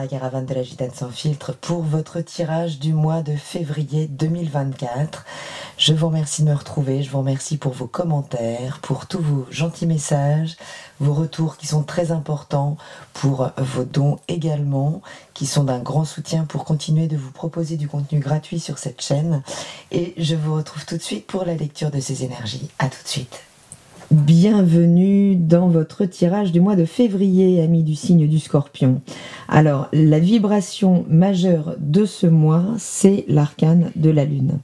la caravane de la Gitane sans filtre pour votre tirage du mois de février 2024. Je vous remercie de me retrouver, je vous remercie pour vos commentaires, pour tous vos gentils messages, vos retours qui sont très importants, pour vos dons également, qui sont d'un grand soutien pour continuer de vous proposer du contenu gratuit sur cette chaîne. Et je vous retrouve tout de suite pour la lecture de ces énergies. À tout de suite. Bienvenue dans votre tirage du mois de février, amis du signe du Scorpion. Alors, la vibration majeure de ce mois, c'est l'arcane de la Lune.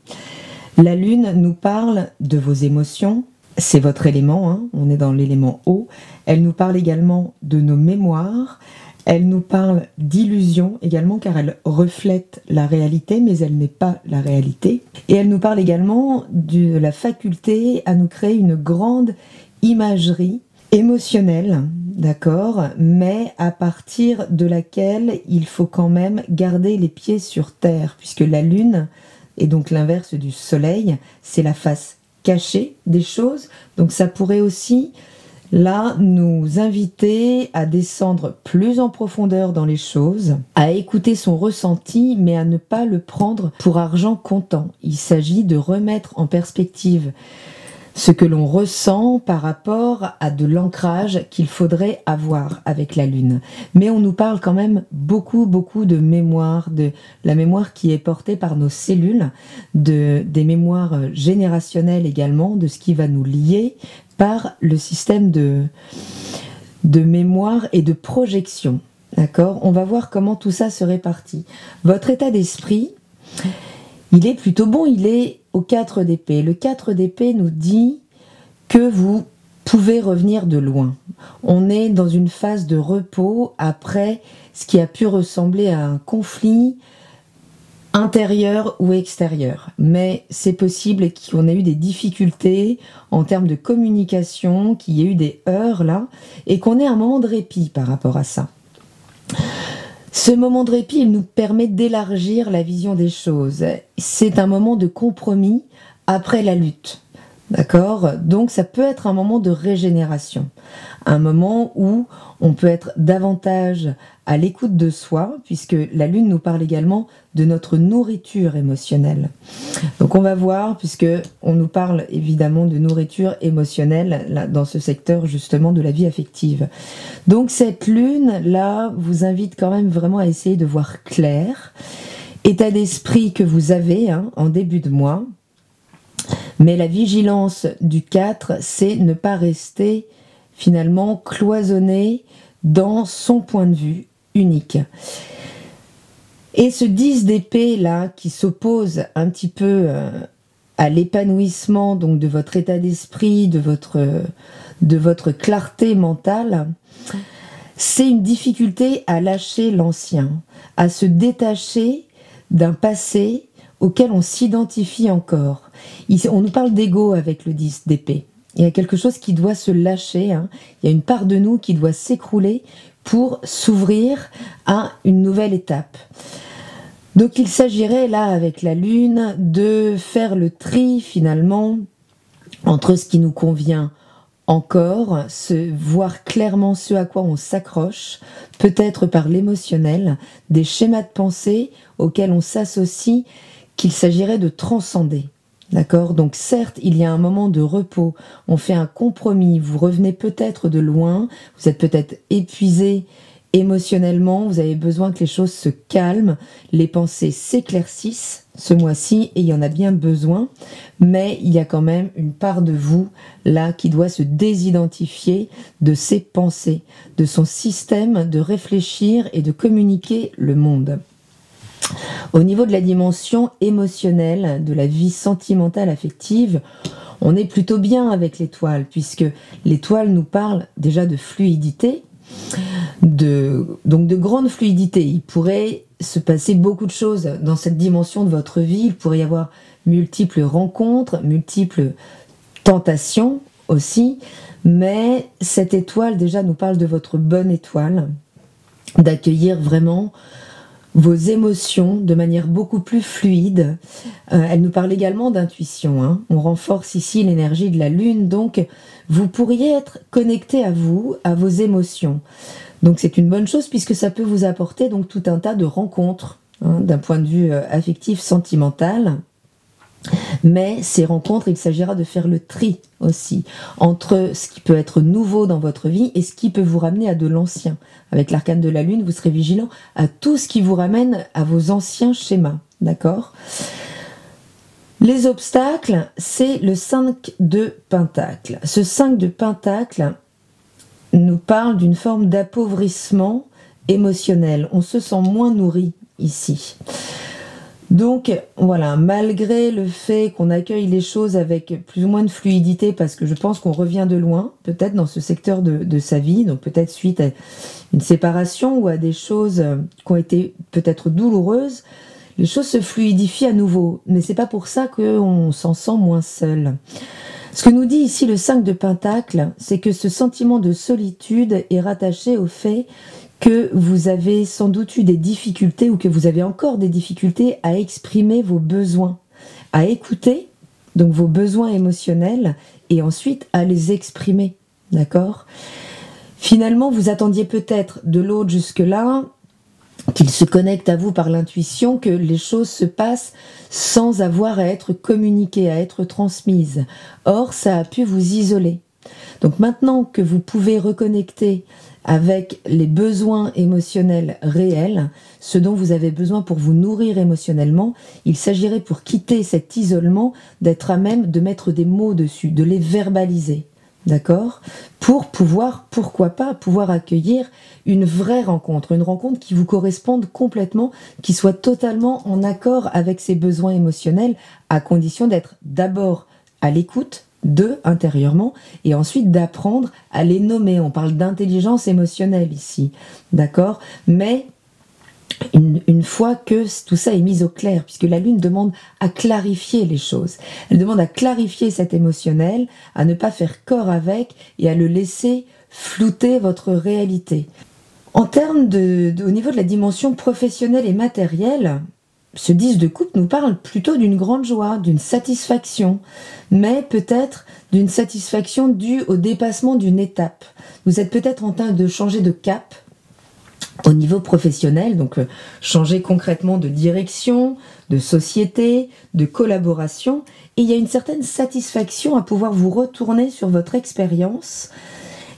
La Lune nous parle de vos émotions, c'est votre élément, hein, on est dans l'élément eau. Elle nous parle également de nos mémoires, elle nous parle d'illusions également, car elle reflète la réalité, mais elle n'est pas la réalité. Et elle nous parle également de la faculté à nous créer une grande imagerie émotionnelle, d'accord, mais à partir de laquelle il faut quand même garder les pieds sur terre, puisque la Lune, et donc l'inverse du Soleil, c'est la face cachée des choses. Donc ça pourrait aussi là nous inviter à descendre plus en profondeur dans les choses, à écouter son ressenti, mais à ne pas le prendre pour argent comptant. Il s'agit de remettre en perspective ce que l'on ressent par rapport à de l'ancrage qu'il faudrait avoir avec la Lune. Mais on nous parle quand même beaucoup de mémoire, de la mémoire qui est portée par nos cellules, des mémoires générationnelles également, de ce qui va nous lier par le système de mémoire et de projection. D'accord ? On va voir comment tout ça se répartit. Votre état d'esprit, il est plutôt bon, il est au 4 d'épée. Le 4 d'épée nous dit que vous pouvez revenir de loin. On est dans une phase de repos après ce qui a pu ressembler à un conflit intérieur ou extérieur. Mais c'est possible qu'on ait eu des difficultés en termes de communication, qu'il y ait eu des heurts là, et qu'on ait un moment de répit par rapport à ça. Ce moment de répit, il nous permet d'élargir la vision des choses. C'est un moment de compromis après la lutte. D'accord ? Donc ça peut être un moment de régénération. Un moment où on peut être davantage à l'écoute de soi, puisque la Lune nous parle également de notre nourriture émotionnelle. Donc on va voir, puisque on nous parle évidemment de nourriture émotionnelle là, dans ce secteur justement de la vie affective. Donc cette Lune là vous invite quand même vraiment à essayer de voir clair. État d'esprit que vous avez en début de mois. Mais la vigilance du 4, c'est ne pas rester finalement cloisonné dans son point de vue unique. Et ce 10 d'épée là qui s'oppose un petit peu à l'épanouissement donc de votre état d'esprit, de votre clarté mentale, c'est une difficulté à lâcher l'ancien, à se détacher d'un passé auquel on s'identifie encore. On nous parle d'ego avec le 10 d'épée. Il y a quelque chose qui doit se lâcher, il y a une part de nous qui doit s'écrouler pour s'ouvrir à une nouvelle étape. Donc il s'agirait là avec la Lune de faire le tri finalement entre ce qui nous convient encore, voir clairement ce à quoi on s'accroche, peut-être par l'émotionnel, des schémas de pensée auxquels on s'associe, qu'il s'agirait de transcender. D'accord ? Donc certes, il y a un moment de repos, on fait un compromis, vous revenez peut-être de loin, vous êtes peut-être épuisé émotionnellement, vous avez besoin que les choses se calment, les pensées s'éclaircissent ce mois-ci, et il y en a bien besoin, mais il y a quand même une part de vous là qui doit se désidentifier de ses pensées, de son système de réfléchir et de communiquer le monde. Au niveau de la dimension émotionnelle, de la vie sentimentale affective, on est plutôt bien avec l'étoile, puisque l'étoile nous parle déjà de fluidité, donc de grande fluidité. Il pourrait se passer beaucoup de choses dans cette dimension de votre vie, il pourrait y avoir multiples rencontres, multiples tentations aussi, mais cette étoile déjà nous parle de votre bonne étoile, d'accueillir vraiment vos émotions de manière beaucoup plus fluide. Elle nous parle également d'intuition. On renforce ici l'énergie de la Lune, donc vous pourriez être connecté à vous, à vos émotions. Donc c'est une bonne chose puisque ça peut vous apporter donc tout un tas de rencontres hein, d'un point de vue affectif, sentimental. Mais ces rencontres, il s'agira de faire le tri aussi entre ce qui peut être nouveau dans votre vie et ce qui peut vous ramener à de l'ancien. Avec l'arcane de la lune, vous serez vigilant à tout ce qui vous ramène à vos anciens schémas. D'accord ? Les obstacles, c'est le 5 de Pentacle. Ce 5 de Pentacle nous parle d'une forme d'appauvrissement émotionnel. On se sent moins nourri ici. Donc voilà, malgré le fait qu'on accueille les choses avec plus ou moins de fluidité, parce que je pense qu'on revient de loin, peut-être dans ce secteur de sa vie, donc peut-être suite à une séparation ou à des choses qui ont été peut-être douloureuses, les choses se fluidifient à nouveau. Mais c'est pas pour ça qu'on s'en sent moins seul. Ce que nous dit ici le 5 de Pentacle, c'est que ce sentiment de solitude est rattaché au fait que vous avez sans doute eu des difficultés ou que vous avez encore des difficultés à exprimer vos besoins, à écouter donc vos besoins émotionnels et ensuite à les exprimer, d'accord ? Finalement, vous attendiez peut-être de l'autre jusque-là, qu'il se connecte à vous par l'intuition, que les choses se passent sans avoir à être communiquées, à être transmises. Or, ça a pu vous isoler. Donc maintenant que vous pouvez reconnecter avec les besoins émotionnels réels, ce dont vous avez besoin pour vous nourrir émotionnellement, il s'agirait pour quitter cet isolement d'être à même de mettre des mots dessus, de les verbaliser, d'accord ? Pour pouvoir, pourquoi pas, pouvoir accueillir une vraie rencontre, une rencontre qui vous corresponde complètement, qui soit totalement en accord avec ses besoins émotionnels, à condition d'être d'abord à l'écoute, intérieurement, et ensuite d'apprendre à les nommer. On parle d'intelligence émotionnelle ici, d'accord ? Mais une fois que tout ça est mis au clair, puisque la lune demande à clarifier les choses, elle demande à clarifier cet émotionnel, à ne pas faire corps avec et à le laisser flouter votre réalité. En termes au niveau de la dimension professionnelle et matérielle, ce 10 de coupe nous parle plutôt d'une grande joie, d'une satisfaction, mais peut-être d'une satisfaction due au dépassement d'une étape. Vous êtes peut-être en train de changer de cap au niveau professionnel, donc changer concrètement de direction, de société, de collaboration, et il y a une certaine satisfaction à pouvoir vous retourner sur votre expérience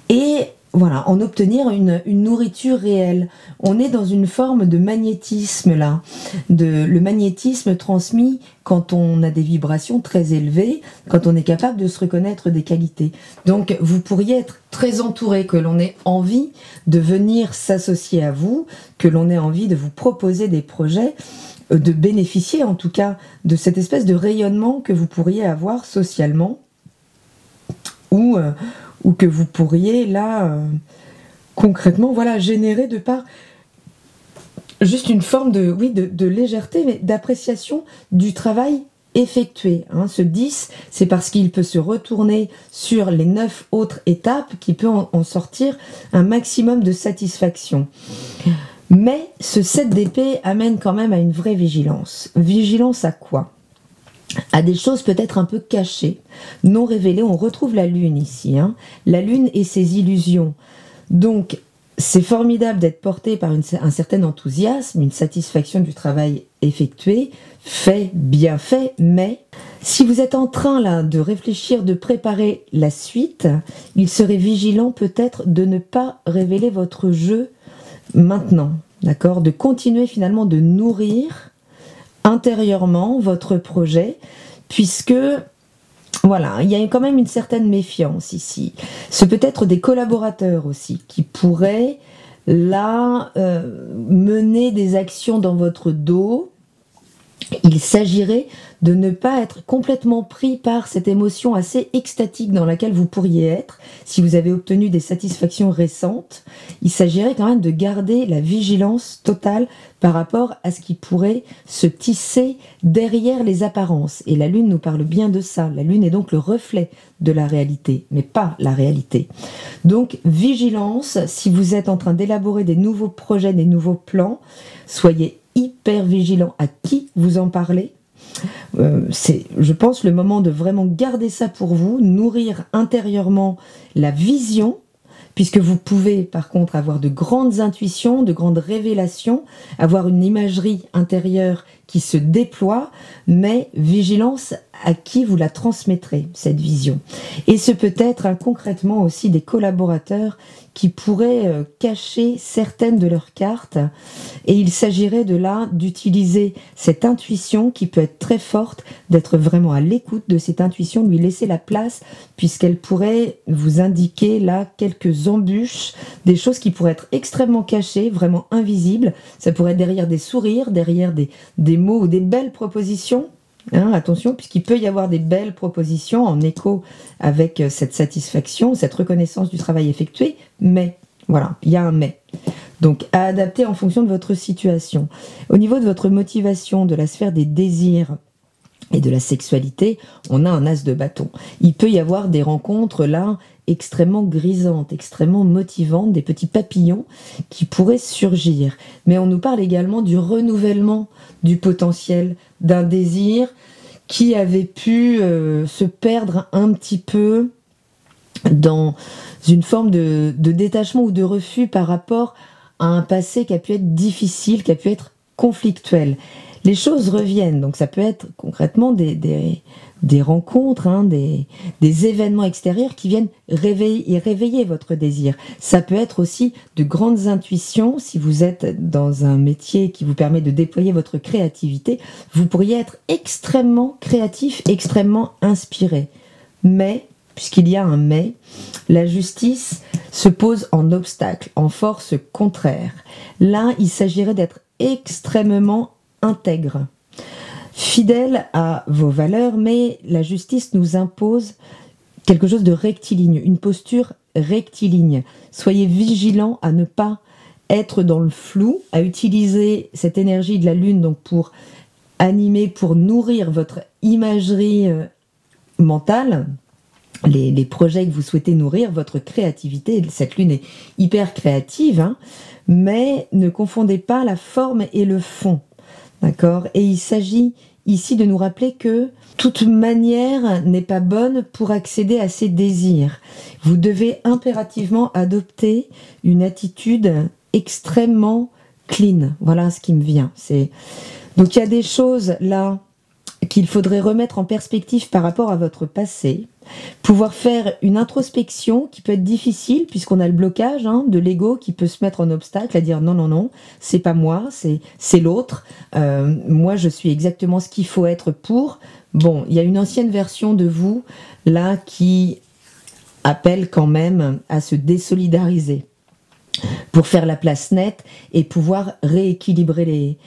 et voilà, en obtenir une nourriture réelle. On est dans une forme de magnétisme là, le magnétisme transmis quand on a des vibrations très élevées, quand on est capable de se reconnaître des qualités. Donc vous pourriez être très entouré, que l'on ait envie de venir s'associer à vous, que l'on ait envie de vous proposer des projets, de bénéficier en tout cas de cette espèce de rayonnement que vous pourriez avoir socialement, ou que vous pourriez là concrètement voilà générer de par juste une forme de légèreté, mais d'appréciation du travail effectué. Ce 10, c'est parce qu'il peut se retourner sur les 9 autres étapes, qui peut en sortir un maximum de satisfaction. Mais ce 7 d'épée amène quand même à une vraie vigilance. Vigilance à quoi ? À des choses peut-être un peu cachées, non révélées. On retrouve la lune ici, la lune et ses illusions. Donc, c'est formidable d'être porté par un certain enthousiasme, une satisfaction du travail effectué, fait, bien fait, mais si vous êtes en train là de réfléchir, de préparer la suite, il serait vigilant peut-être de ne pas révéler votre jeu maintenant, d'accord ? De continuer finalement de nourrir intérieurement votre projet, puisque voilà, il y a quand même une certaine méfiance ici. C'est peut-être des collaborateurs aussi qui pourraient là mener des actions dans votre dos. Il s'agirait de ne pas être complètement pris par cette émotion assez extatique dans laquelle vous pourriez être si vous avez obtenu des satisfactions récentes. Il s'agirait quand même de garder la vigilance totale par rapport à ce qui pourrait se tisser derrière les apparences. Et la lune nous parle bien de ça. La lune est donc le reflet de la réalité, mais pas la réalité. Donc vigilance, si vous êtes en train d'élaborer des nouveaux projets, des nouveaux plans, soyez hyper vigilant à qui vous en parlez. C'est, je pense, le moment de vraiment garder ça pour vous, nourrir intérieurement la vision puisque vous pouvez par contre avoir de grandes intuitions, de grandes révélations, avoir une imagerie intérieure qui se déploie, mais vigilance à qui vous la transmettrez, cette vision. Et ce peut être concrètement aussi des collaborateurs qui pourraient cacher certaines de leurs cartes, et il s'agirait de là d'utiliser cette intuition qui peut être très forte, d'être vraiment à l'écoute de cette intuition, de lui laisser la place, puisqu'elle pourrait vous indiquer là quelques embûches, des choses qui pourraient être extrêmement cachées, vraiment invisibles. Ça pourrait être derrière des sourires, derrière des mots ou des belles propositions. Attention, puisqu'il peut y avoir des belles propositions en écho avec cette satisfaction, cette reconnaissance du travail effectué, mais, voilà, il y a un mais. Donc, à adapter en fonction de votre situation. Au niveau de votre motivation, de la sphère des désirs et de la sexualité, on a un as de bâton. Il peut y avoir des rencontres là extrêmement grisantes, extrêmement motivantes, des petits papillons qui pourraient surgir. Mais on nous parle également du renouvellement du potentiel, d'un désir qui avait pu se perdre un petit peu dans une forme de détachement ou de refus par rapport à un passé qui a pu être difficile, qui a pu être conflictuel. Les choses reviennent, donc ça peut être concrètement des rencontres, des événements extérieurs qui viennent réveiller votre désir. Ça peut être aussi de grandes intuitions. Si vous êtes dans un métier qui vous permet de déployer votre créativité, vous pourriez être extrêmement créatif, extrêmement inspiré. Mais, puisqu'il y a un mais, la justice se pose en obstacle, en force contraire. Là, il s'agirait d'être extrêmement intègre, fidèle à vos valeurs, mais la justice nous impose quelque chose de rectiligne, une posture rectiligne. Soyez vigilants à ne pas être dans le flou, à utiliser cette énergie de la lune donc pour animer, pour nourrir votre imagerie mentale, les projets que vous souhaitez nourrir, votre créativité. Cette lune est hyper créative, mais ne confondez pas la forme et le fond. D'accord ? Et il s'agit ici de nous rappeler que toute manière n'est pas bonne pour accéder à ses désirs. Vous devez impérativement adopter une attitude extrêmement clean. Voilà ce qui me vient. Donc il y a des choses là qu'il faudrait remettre en perspective par rapport à votre passé, pouvoir faire une introspection qui peut être difficile puisqu'on a le blocage de l'ego qui peut se mettre en obstacle à dire non, c'est pas moi, c'est l'autre, moi je suis exactement ce qu'il faut être pour. Bon, il y a une ancienne version de vous là qui appelle quand même à se désolidariser pour faire la place nette et pouvoir rééquilibrer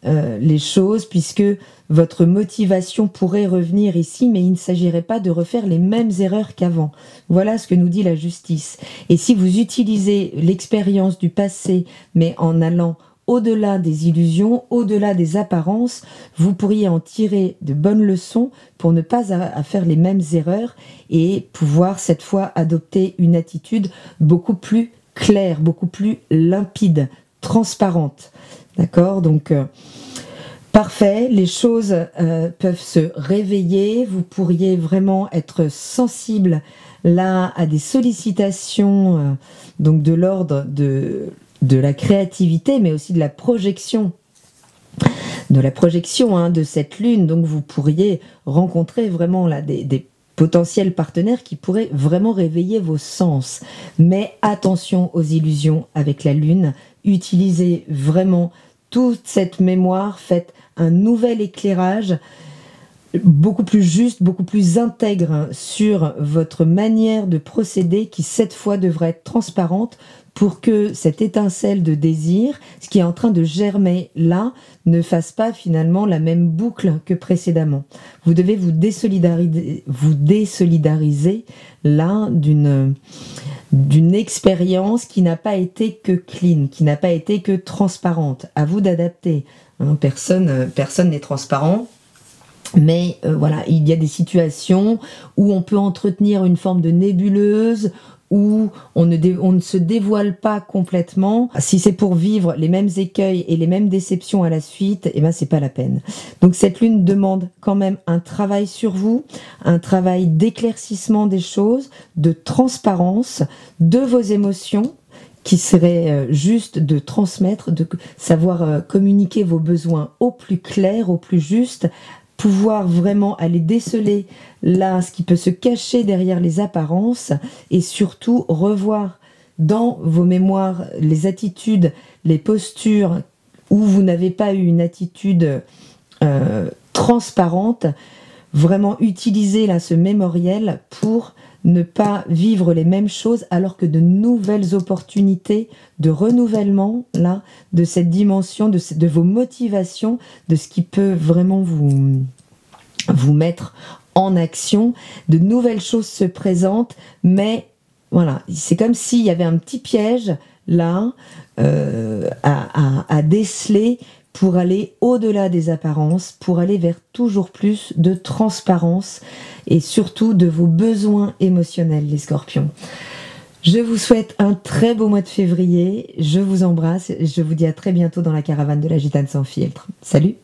les choses, puisque votre motivation pourrait revenir ici, mais il ne s'agirait pas de refaire les mêmes erreurs qu'avant. Voilà ce que nous dit la justice. Et si vous utilisez l'expérience du passé, mais en allant au-delà des illusions, au-delà des apparences, vous pourriez en tirer de bonnes leçons pour ne pas faire les mêmes erreurs et pouvoir cette fois adopter une attitude beaucoup plus claire, beaucoup plus limpide, transparente. D'accord ? Donc, parfait, les choses peuvent se réveiller, vous pourriez vraiment être sensible là à des sollicitations donc de l'ordre de la créativité, mais aussi de la projection de cette lune. Donc vous pourriez rencontrer vraiment là des potentiels partenaires qui pourraient vraiment réveiller vos sens. Mais attention aux illusions avec la lune, utilisez vraiment toute cette mémoire, faites un nouvel éclairage beaucoup plus juste, beaucoup plus intègre sur votre manière de procéder qui cette fois devrait être transparente pour que cette étincelle de désir, ce qui est en train de germer là, ne fasse pas finalement la même boucle que précédemment. Vous devez vous désolidariser là d'une expérience qui n'a pas été que clean, qui n'a pas été que transparente. À vous d'adapter. Personne n'est transparent. Mais voilà, il y a des situations où on peut entretenir une forme de nébuleuse, où on ne se dévoile pas complètement. Si c'est pour vivre les mêmes écueils et les mêmes déceptions à la suite, eh ben c'est pas la peine. Donc cette lune demande quand même un travail sur vous, un travail d'éclaircissement des choses, de transparence de vos émotions, qui serait juste de transmettre, de savoir communiquer vos besoins au plus clair, au plus juste, pouvoir vraiment aller déceler là ce qui peut se cacher derrière les apparences et surtout revoir dans vos mémoires les attitudes, les postures où vous n'avez pas eu une attitude transparente, vraiment utiliser là ce mémoriel pour ne pas vivre les mêmes choses alors que de nouvelles opportunités de renouvellement là, de cette dimension, de vos motivations, de ce qui peut vraiment vous mettre en action, de nouvelles choses se présentent, mais voilà, c'est comme s'il y avait un petit piège là à déceler pour aller au-delà des apparences, pour aller vers toujours plus de transparence et surtout de vos besoins émotionnels, les scorpions. Je vous souhaite un très beau mois de février, je vous embrasse et je vous dis à très bientôt dans la caravane de la Gitane sans filtre. Salut!